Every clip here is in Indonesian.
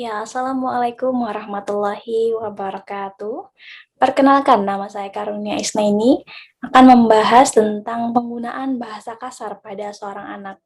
Ya, Assalamualaikum warahmatullahi wabarakatuh. Perkenalkan, nama saya Karunia Isnaini akan membahas tentang penggunaan bahasa kasar pada seorang anak.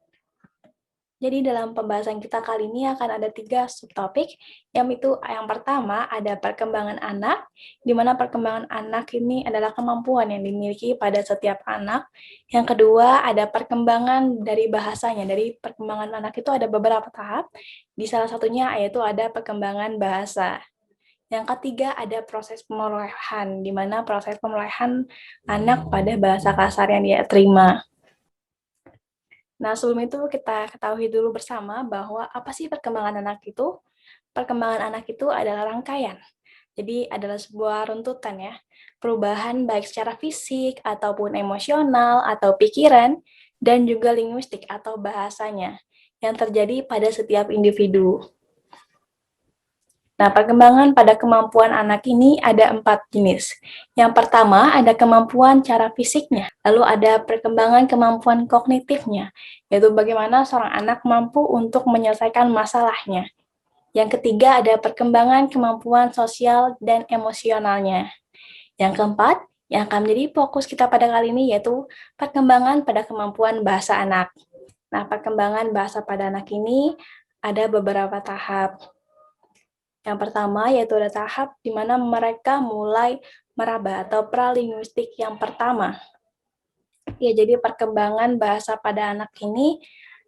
Jadi dalam pembahasan kita kali ini akan ada 3 subtopik, yang pertama ada perkembangan anak, di mana perkembangan anak ini adalah kemampuan yang dimiliki pada setiap anak. Yang kedua ada perkembangan dari bahasanya, dari perkembangan anak itu ada beberapa tahap, di salah satunya yaitu ada perkembangan bahasa. Yang ketiga ada proses pemerolehan, di mana proses pemerolehan anak pada bahasa kasar yang dia terima. Nah, sebelum itu kita ketahui dulu bersama bahwa apa sih perkembangan anak itu? Perkembangan anak itu adalah rangkaian. Jadi adalah sebuah runtutan ya, perubahan baik secara fisik ataupun emosional atau pikiran dan juga linguistik atau bahasanya yang terjadi pada setiap individu. Nah, perkembangan pada kemampuan anak ini ada 4 jenis. Yang pertama, ada kemampuan cara fisiknya. Lalu ada perkembangan kemampuan kognitifnya, yaitu bagaimana seorang anak mampu untuk menyelesaikan masalahnya. Yang ketiga, ada perkembangan kemampuan sosial dan emosionalnya. Yang keempat, yang akan menjadi fokus kita pada kali ini, yaitu perkembangan pada kemampuan bahasa anak. Nah, perkembangan bahasa pada anak ini ada beberapa tahap. Yang pertama yaitu ada tahap di mana mereka mulai meraba atau pralinguistik yang pertama. Ya, jadi perkembangan bahasa pada anak ini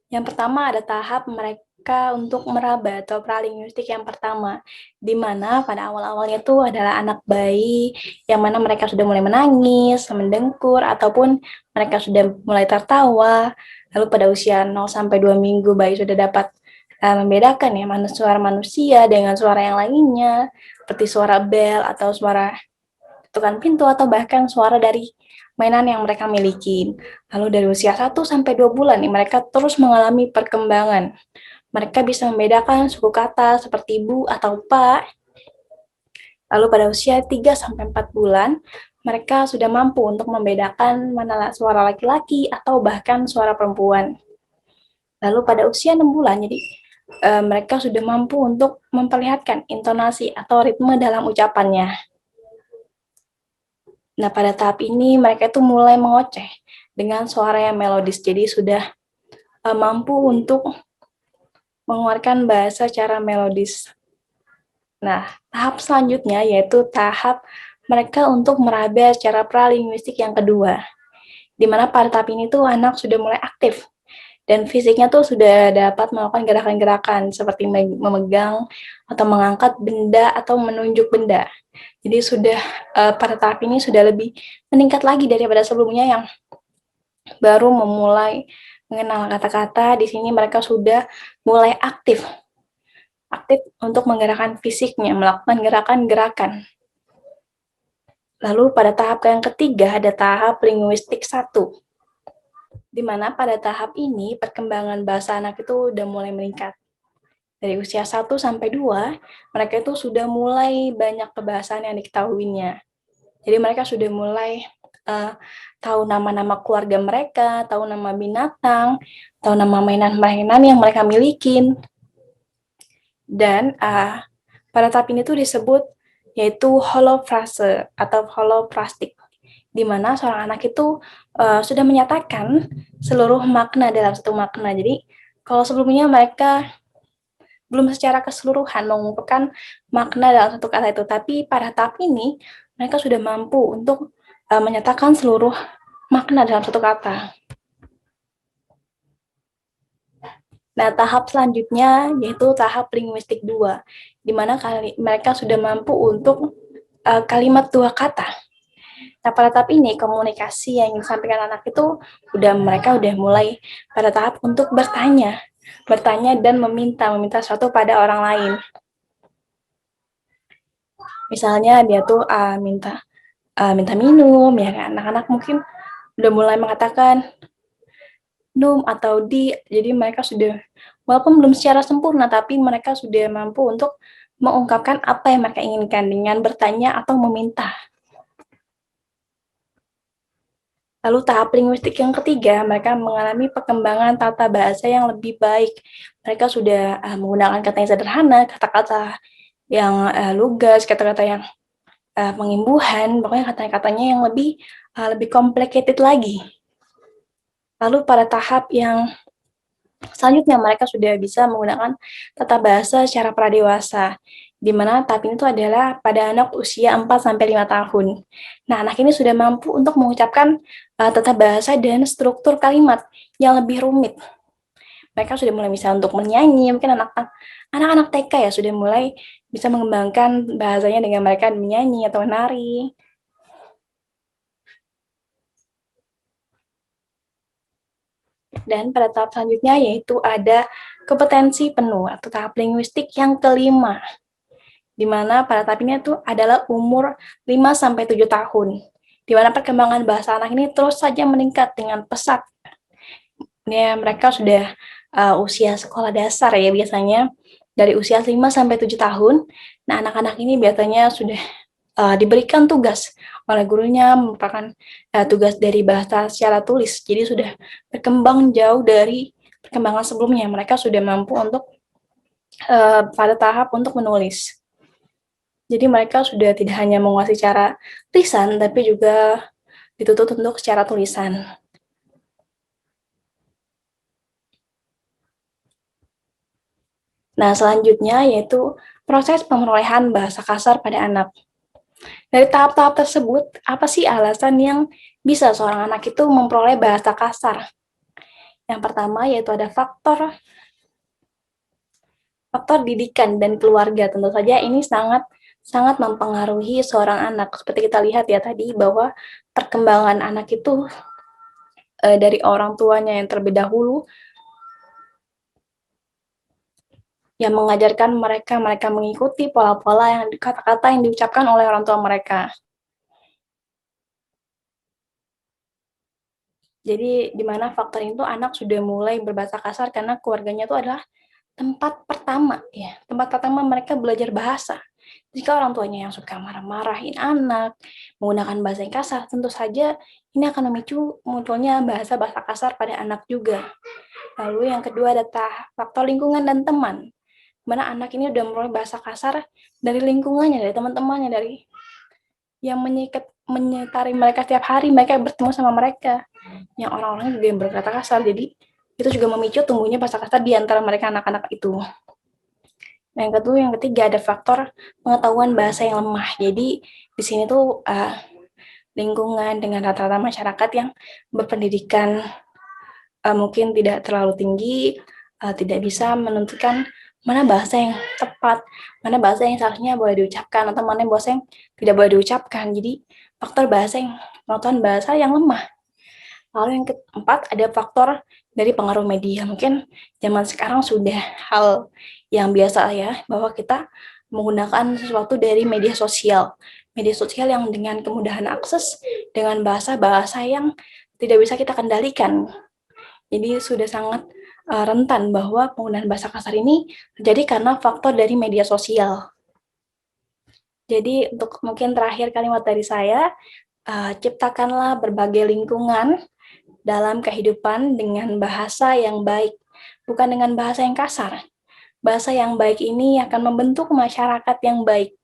yang pertama ada tahap mereka untuk meraba atau pralinguistik yang pertama, di mana pada awal-awalnya itu adalah anak bayi yang mana mereka sudah mulai menangis, mendengkur, ataupun mereka sudah mulai tertawa. Lalu pada usia 0 sampai 2 minggu bayi sudah dapat membedakan ya mana suara manusia dengan suara yang lainnya, seperti suara bel atau suara ketukan pintu atau bahkan suara dari mainan yang mereka miliki. Lalu dari usia 1 sampai 2 bulan nih mereka terus mengalami perkembangan. Mereka bisa membedakan suku kata seperti bu atau pak. Lalu pada usia 3 sampai 4 bulan mereka sudah mampu untuk membedakan mana suara laki-laki atau bahkan suara perempuan. Lalu pada usia 6 bulan, jadi mereka sudah mampu untuk memperlihatkan intonasi atau ritme dalam ucapannya. Nah, pada tahap ini mereka itu mulai mengoceh dengan suara yang melodis, jadi sudah mampu untuk mengeluarkan bahasa secara melodis. Nah, tahap selanjutnya yaitu tahap mereka untuk meraba secara pralinguistik yang kedua, di mana pada tahap ini tuh anak sudah mulai aktif dan fisiknya tuh sudah dapat melakukan gerakan-gerakan seperti memegang atau mengangkat benda atau menunjuk benda. Jadi sudah pada tahap ini sudah lebih meningkat lagi daripada sebelumnya yang baru memulai mengenal kata-kata. Di sini mereka sudah mulai aktif untuk menggerakkan fisiknya, melakukan gerakan-gerakan. Lalu pada tahap yang ketiga ada tahap linguistik 1, di mana pada tahap ini perkembangan bahasa anak itu udah mulai meningkat. Dari usia 1 sampai 2, mereka itu sudah mulai banyak kebahasaan yang diketahuinya. Jadi mereka sudah mulai tahu nama-nama keluarga mereka, tahu nama binatang, tahu nama mainan-mainan yang mereka miliki. Dan pada tahap ini tuh disebut yaitu holofrase atau holoplastik, di mana seorang anak itu sudah menyatakan seluruh makna dalam satu makna. Jadi kalau sebelumnya mereka belum secara keseluruhan mengungkapkan makna dalam satu kata itu, tapi pada tahap ini mereka sudah mampu untuk menyatakan seluruh makna dalam satu kata. Nah, tahap selanjutnya yaitu tahap linguistik 2, di mana mereka sudah mampu untuk kalimat 2 kata. Nah, pada tahap ini komunikasi yang disampaikan anak itu mereka udah mulai pada tahap untuk bertanya dan meminta sesuatu pada orang lain. Misalnya dia tuh minta minum, ya kan? Anak-anak mungkin udah mulai mengatakan num atau di, jadi mereka sudah, walaupun belum secara sempurna, tapi mereka sudah mampu untuk mengungkapkan apa yang mereka inginkan dengan bertanya atau meminta. Lalu tahap linguistik yang ketiga, mereka mengalami perkembangan tata bahasa yang lebih baik. Mereka sudah menggunakan kata yang sederhana, kata-kata yang lugas, kata-kata yang pengimbuhan, pokoknya kata-katanya yang lebih complicated lagi. Lalu pada tahap yang selanjutnya mereka sudah bisa menggunakan tata bahasa secara pradewasa, di mana tahap ini itu adalah pada anak usia 4 sampai 5 tahun. Nah, anak ini sudah mampu untuk mengucapkan tata bahasa dan struktur kalimat yang lebih rumit. Mereka sudah mulai bisa untuk menyanyi, mungkin anak-anak TK ya sudah mulai bisa mengembangkan bahasanya dengan mereka menyanyi atau menari. Dan pada tahap selanjutnya yaitu ada kompetensi penuh atau tahap linguistik yang kelima, di mana pada tahap ini itu adalah umur 5 sampai 7 tahun, di mana perkembangan bahasa anak ini terus saja meningkat dengan pesat. Ya, mereka sudah usia sekolah dasar ya biasanya, dari usia 5 sampai 7 tahun. Nah, anak-anak ini biasanya sudah diberikan tugas oleh gurunya merupakan tugas dari bahasa secara tulis. Jadi sudah berkembang jauh dari perkembangan sebelumnya. Mereka sudah mampu untuk pada tahap untuk menulis. Jadi mereka sudah tidak hanya menguasai cara lisan, tapi juga dituntut untuk secara tulisan. Nah, selanjutnya yaitu proses pemerolehan bahasa kasar pada anak. Dari tahap-tahap tersebut, apa sih alasan yang bisa seorang anak itu memperoleh bahasa kasar? Yang pertama yaitu ada faktor didikan dan keluarga. Tentu saja ini sangat mempengaruhi seorang anak. Seperti kita lihat ya tadi bahwa perkembangan anak itu dari orang tuanya yang terlebih dahulu yang mengajarkan mereka mengikuti pola-pola yang kata-kata yang diucapkan oleh orang tua mereka. Jadi di mana faktor itu anak sudah mulai berbahasa kasar karena keluarganya itu adalah tempat pertama ya, tempat pertama mereka belajar bahasa. Jika orang tuanya yang suka marah-marahin anak, menggunakan bahasa yang kasar, tentu saja ini akan memicu munculnya bahasa-bahasa kasar pada anak juga. Lalu yang kedua ada faktor lingkungan dan teman. Mana anak ini udah mulai bahasa kasar dari lingkungannya, dari teman-temannya, dari yang menyetari mereka setiap hari, mereka bertemu sama mereka. Yang orang-orangnya juga yang berkata kasar, jadi itu juga memicu tumbuhnya bahasa kasar di antara mereka anak-anak itu. Yang ketiga ada faktor pengetahuan bahasa yang lemah. Jadi di sini tuh lingkungan dengan rata-rata masyarakat yang berpendidikan mungkin tidak terlalu tinggi, tidak bisa menentukan mana bahasa yang tepat, mana bahasa yang seharusnya boleh diucapkan, atau mana bahasa yang tidak boleh diucapkan. Jadi faktor pengetahuan bahasa yang lemah. Lalu yang keempat ada faktor dari pengaruh media. Mungkin zaman sekarang sudah hal yang biasa ya, bahwa kita menggunakan sesuatu dari media sosial. Media sosial yang dengan kemudahan akses, dengan bahasa-bahasa yang tidak bisa kita kendalikan. Jadi sudah sangat rentan bahwa penggunaan bahasa kasar ini terjadi karena faktor dari media sosial. Jadi untuk mungkin terakhir kalimat dari saya, ciptakanlah berbagai lingkungan dalam kehidupan dengan bahasa yang baik, bukan dengan bahasa yang kasar. Bahasa yang baik ini akan membentuk masyarakat yang baik,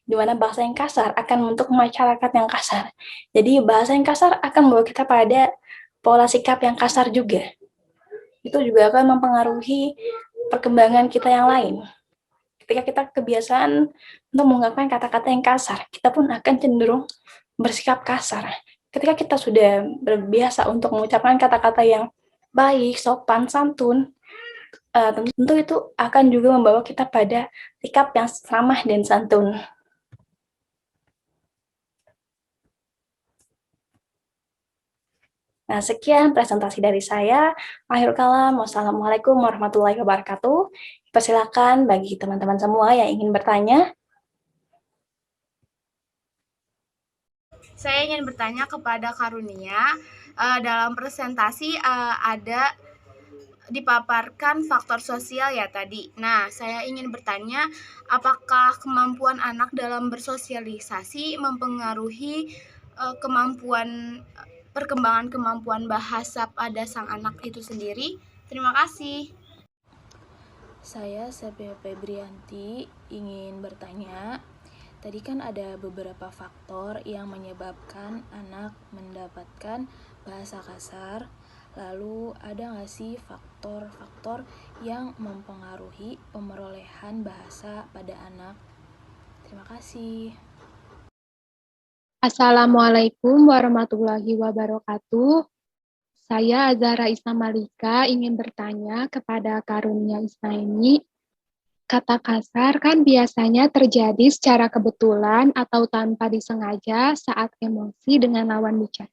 di mana bahasa yang kasar akan membentuk masyarakat yang kasar. Jadi bahasa yang kasar akan membawa kita pada pola sikap yang kasar juga. Itu juga akan mempengaruhi perkembangan kita yang lain. Ketika kita kebiasaan untuk mengungkapkan kata-kata yang kasar, kita pun akan cenderung bersikap kasar. Ketika kita sudah berbiasa untuk mengucapkan kata-kata yang baik, sopan, santun, tentu itu akan juga membawa kita pada sikap yang ramah dan santun. Nah, sekian presentasi dari saya. Akhir kalam, wassalamualaikum warahmatullahi wabarakatuh. Persilakan bagi teman-teman semua yang ingin bertanya. Saya ingin bertanya kepada Karunia, dalam presentasi ada dipaparkan faktor sosial ya tadi. Nah, saya ingin bertanya, apakah kemampuan anak dalam bersosialisasi mempengaruhi kemampuan perkembangan kemampuan bahasa pada sang anak itu sendiri? Terima kasih. Saya Sepia Febrianti ingin bertanya, tadi kan ada beberapa faktor yang menyebabkan anak mendapatkan bahasa kasar. Lalu ada nggak sih faktor-faktor yang mempengaruhi pemerolehan bahasa pada anak? Terima kasih. Assalamualaikum warahmatullahi wabarakatuh. Saya Azahra Isna Malika ingin bertanya kepada Karunia Isnaini. Kata kasar kan biasanya terjadi secara kebetulan atau tanpa disengaja saat emosi dengan lawan bicara.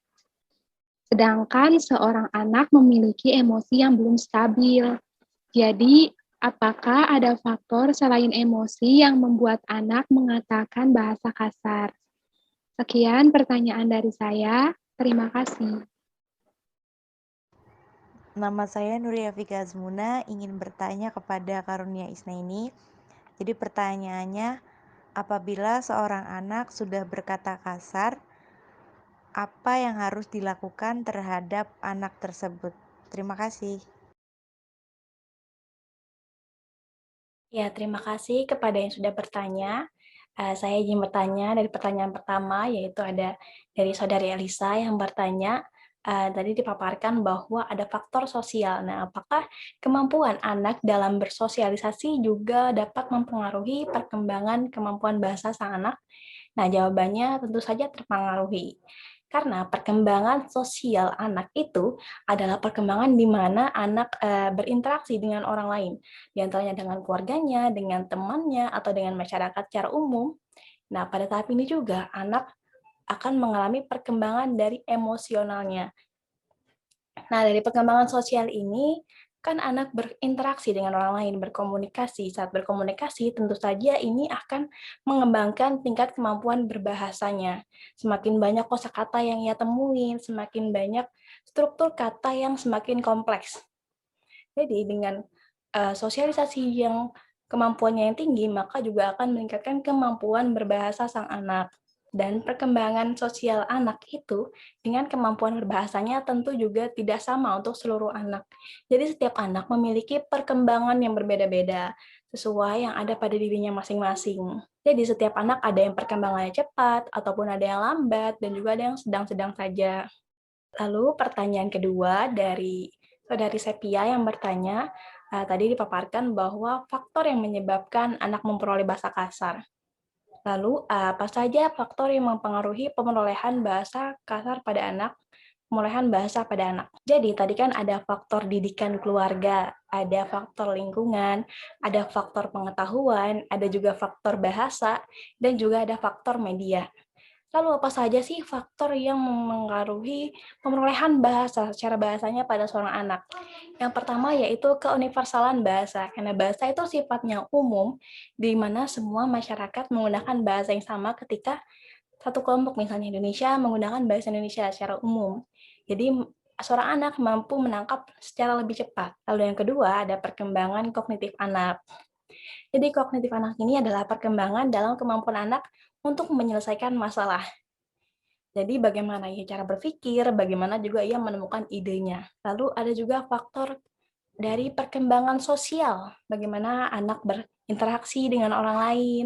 Sedangkan seorang anak memiliki emosi yang belum stabil. Jadi, apakah ada faktor selain emosi yang membuat anak mengatakan bahasa kasar? Sekian pertanyaan dari saya. Terima kasih. Nama saya Nuria Fika Azmuna, ingin bertanya kepada Karunia Isnaini. Jadi pertanyaannya, apabila seorang anak sudah berkata kasar, apa yang harus dilakukan terhadap anak tersebut? Terima kasih. Ya, terima kasih kepada yang sudah bertanya. Saya ingin bertanya dari pertanyaan pertama, yaitu ada dari Saudari Elisa yang bertanya, tadi dipaparkan bahwa ada faktor sosial. Nah, apakah kemampuan anak dalam bersosialisasi juga dapat mempengaruhi perkembangan kemampuan bahasa sang anak? Nah, jawabannya tentu saja terpengaruhi. Karena perkembangan sosial anak itu adalah perkembangan di mana anak berinteraksi dengan orang lain, di antaranya dengan keluarganya, dengan temannya, atau dengan masyarakat secara umum. Nah, pada tahap ini juga anak akan mengalami perkembangan dari emosionalnya. Nah, dari perkembangan sosial ini, kan anak berinteraksi dengan orang lain, berkomunikasi. Saat berkomunikasi, tentu saja ini akan mengembangkan tingkat kemampuan berbahasanya. Semakin banyak kosakata yang ia temuin, semakin banyak struktur kata yang semakin kompleks. Jadi, dengan sosialisasi yang kemampuannya yang tinggi, maka juga akan meningkatkan kemampuan berbahasa sang anak. Dan perkembangan sosial anak itu dengan kemampuan berbahasanya tentu juga tidak sama untuk seluruh anak. Jadi setiap anak memiliki perkembangan yang berbeda-beda sesuai yang ada pada dirinya masing-masing. Jadi setiap anak ada yang perkembangannya cepat, ataupun ada yang lambat, dan juga ada yang sedang-sedang saja. Lalu pertanyaan kedua dari Saudari Sepia yang bertanya, tadi dipaparkan bahwa faktor yang menyebabkan anak memperoleh bahasa kasar. Lalu, apa saja faktor yang mempengaruhi pemerolehan bahasa kasar pada anak? Pemerolehan bahasa pada anak. Jadi, tadi kan ada faktor didikan keluarga, ada faktor lingkungan, ada faktor pengetahuan, ada juga faktor bahasa, dan juga ada faktor media. Lalu apa saja sih faktor yang mempengaruhi pemerolehan bahasa secara bahasanya pada seorang anak? Yang pertama yaitu keuniversalan bahasa, karena bahasa itu sifatnya umum, di mana semua masyarakat menggunakan bahasa yang sama ketika satu kelompok, misalnya Indonesia, menggunakan bahasa Indonesia secara umum. Jadi seorang anak mampu menangkap secara lebih cepat. Lalu yang kedua ada perkembangan kognitif anak. Jadi kognitif anak ini adalah perkembangan dalam kemampuan anak untuk menyelesaikan masalah. Jadi bagaimana ia cara berpikir, bagaimana juga ia menemukan idenya. Lalu ada juga faktor dari perkembangan sosial, bagaimana anak berinteraksi dengan orang lain.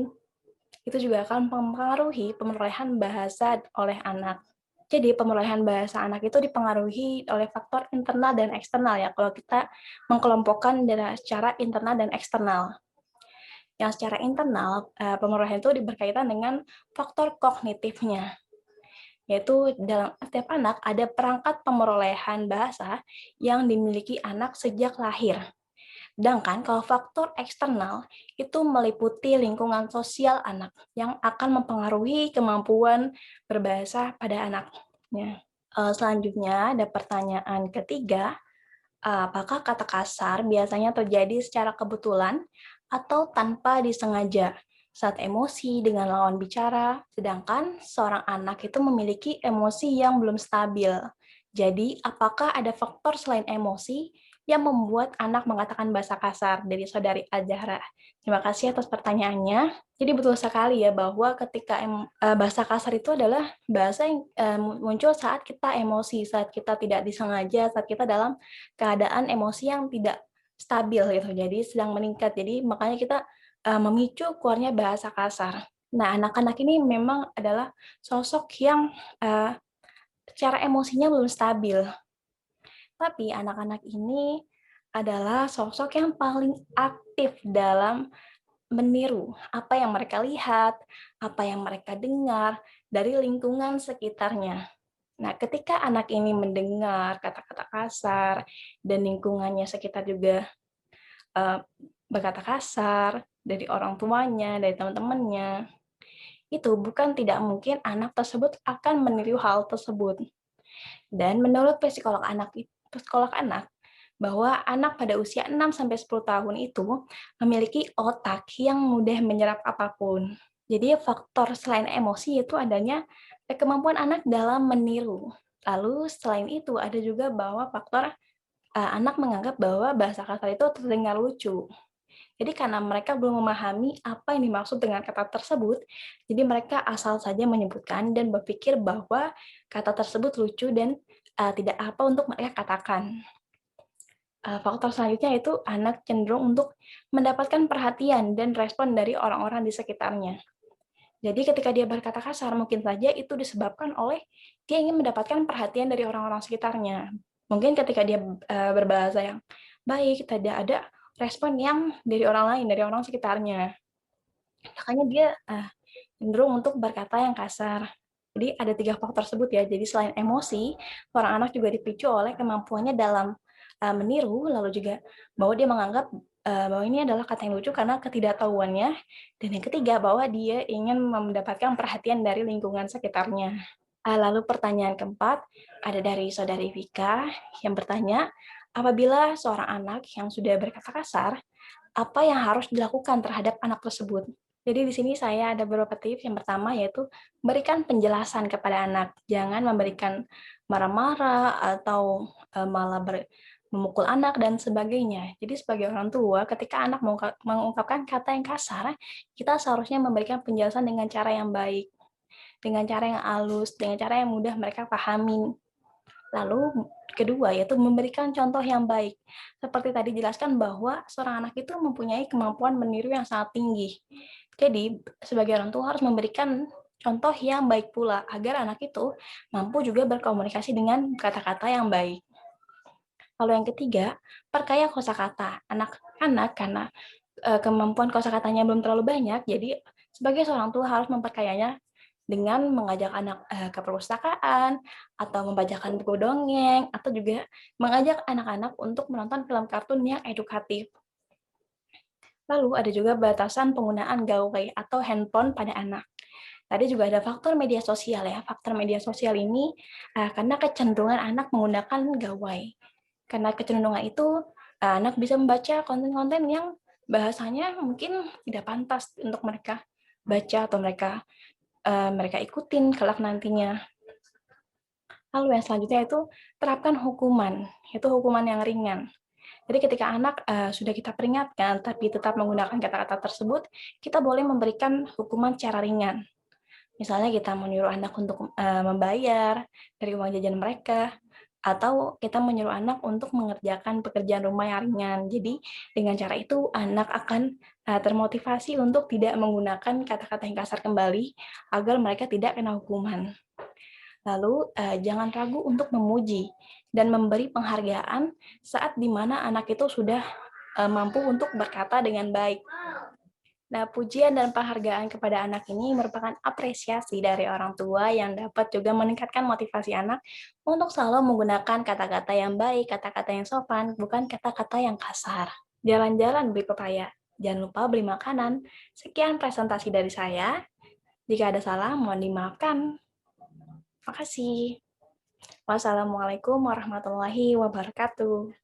Itu juga akan mempengaruhi pemerolehan bahasa oleh anak. Jadi pemerolehan bahasa anak itu dipengaruhi oleh faktor internal dan eksternal ya, kalau kita mengkelompokkan secara internal dan eksternal. Yang secara internal, pemerolehan itu berkaitan dengan faktor kognitifnya, yaitu dalam setiap anak ada perangkat pemerolehan bahasa yang dimiliki anak sejak lahir. Sedangkan kalau faktor eksternal itu meliputi lingkungan sosial anak yang akan mempengaruhi kemampuan berbahasa pada anaknya. Selanjutnya ada pertanyaan ketiga, apakah kata kasar biasanya terjadi secara kebetulan atau tanpa disengaja saat emosi dengan lawan bicara, sedangkan seorang anak itu memiliki emosi yang belum stabil. Jadi, apakah ada faktor selain emosi yang membuat anak mengatakan bahasa kasar? Dari Saudari Azahra. Terima kasih atas pertanyaannya. Jadi betul sekali ya bahwa ketika bahasa kasar itu adalah bahasa yang muncul saat kita emosi, saat kita tidak disengaja, saat kita dalam keadaan emosi yang tidak stabil gitu. Jadi sedang meningkat. Jadi makanya kita memicu keluarnya bahasa kasar. Nah, anak-anak ini memang adalah sosok yang secara emosinya belum stabil. Tapi anak-anak ini adalah sosok yang paling aktif dalam meniru apa yang mereka lihat, apa yang mereka dengar dari lingkungan sekitarnya. Nah, ketika anak ini mendengar kata-kata kasar dan lingkungannya sekitar juga berkata kasar dari orang tuanya, dari teman-temannya, itu bukan tidak mungkin anak tersebut akan meniru hal tersebut. Dan menurut psikolog anak bahwa anak pada usia 6-10 tahun itu memiliki otak yang mudah menyerap apapun. Jadi faktor selain emosi itu adanya kemampuan anak dalam meniru. Lalu selain itu ada juga bahwa faktor anak menganggap bahwa bahasa kasar itu terdengar lucu. Jadi karena mereka belum memahami apa yang dimaksud dengan kata tersebut, jadi mereka asal saja menyebutkan dan berpikir bahwa kata tersebut lucu dan tidak apa untuk mereka katakan. Faktor selanjutnya itu anak cenderung untuk mendapatkan perhatian dan respon dari orang-orang di sekitarnya. Jadi ketika dia berkata kasar, mungkin saja itu disebabkan oleh dia ingin mendapatkan perhatian dari orang-orang sekitarnya. Mungkin ketika dia berbahasa yang baik, tidak ada respon yang dari orang lain, dari orang sekitarnya. Makanya dia cenderung untuk berkata yang kasar. Jadi ada 3 faktor tersebut ya. Jadi selain emosi, seorang anak juga dipicu oleh kemampuannya dalam meniru, lalu juga bahwa dia menganggap bahwa ini adalah kata yang lucu karena ketidaktahuannya, dan yang ketiga bahwa dia ingin mendapatkan perhatian dari lingkungan sekitarnya. Lalu pertanyaan keempat ada dari Saudari Vika yang bertanya, apabila seorang anak yang sudah berkata kasar, apa yang harus dilakukan terhadap anak tersebut? Jadi di sini saya ada beberapa tips. Yang pertama yaitu berikan penjelasan kepada anak. Jangan memberikan marah-marah atau malah memukul anak dan sebagainya. Jadi sebagai orang tua, ketika anak mengungkapkan kata yang kasar, kita seharusnya memberikan penjelasan dengan cara yang baik, dengan cara yang halus, dengan cara yang mudah mereka pahami. Lalu kedua yaitu memberikan contoh yang baik. Seperti tadi jelaskan bahwa seorang anak itu mempunyai kemampuan meniru yang sangat tinggi. Jadi sebagai orang tua harus memberikan contoh yang baik pula agar anak itu mampu juga berkomunikasi dengan kata-kata yang baik. Lalu yang ketiga, perkaya kosakata. Anak-anak karena kemampuan kosakatanya belum terlalu banyak, jadi sebagai seorang tua harus memperkayanya dengan mengajak anak ke perpustakaan, atau membacakan buku dongeng, atau juga mengajak anak-anak untuk menonton film kartun yang edukatif. Lalu ada juga batasan penggunaan gawai atau handphone pada anak. Tadi juga ada faktor media sosial ya. Faktor media sosial ini karena kecenderungan anak menggunakan gawai. Karena kecenderungan itu anak bisa membaca konten-konten yang bahasanya mungkin tidak pantas untuk mereka baca atau mereka ikutin kelak nantinya. Lalu yang selanjutnya itu terapkan hukuman, itu hukuman yang ringan. Jadi ketika anak sudah kita peringatkan tapi tetap menggunakan kata-kata tersebut, kita boleh memberikan hukuman secara ringan. Misalnya kita menyuruh anak untuk membayar dari uang jajan mereka, atau kita menyuruh anak untuk mengerjakan pekerjaan rumah yang ringan. Jadi dengan cara itu anak akan termotivasi untuk tidak menggunakan kata-kata yang kasar kembali agar mereka tidak kena hukuman. Lalu jangan ragu untuk memuji dan memberi penghargaan saat dimana anak itu sudah mampu untuk berkata dengan baik. Nah, pujian dan penghargaan kepada anak ini merupakan apresiasi dari orang tua yang dapat juga meningkatkan motivasi anak untuk selalu menggunakan kata-kata yang baik, kata-kata yang sopan, bukan kata-kata yang kasar. Jalan-jalan beli pepaya, jangan lupa beli makanan. Sekian presentasi dari saya. Jika ada salah, mohon dimaafkan. Terima kasih. Wassalamualaikum warahmatullahi wabarakatuh.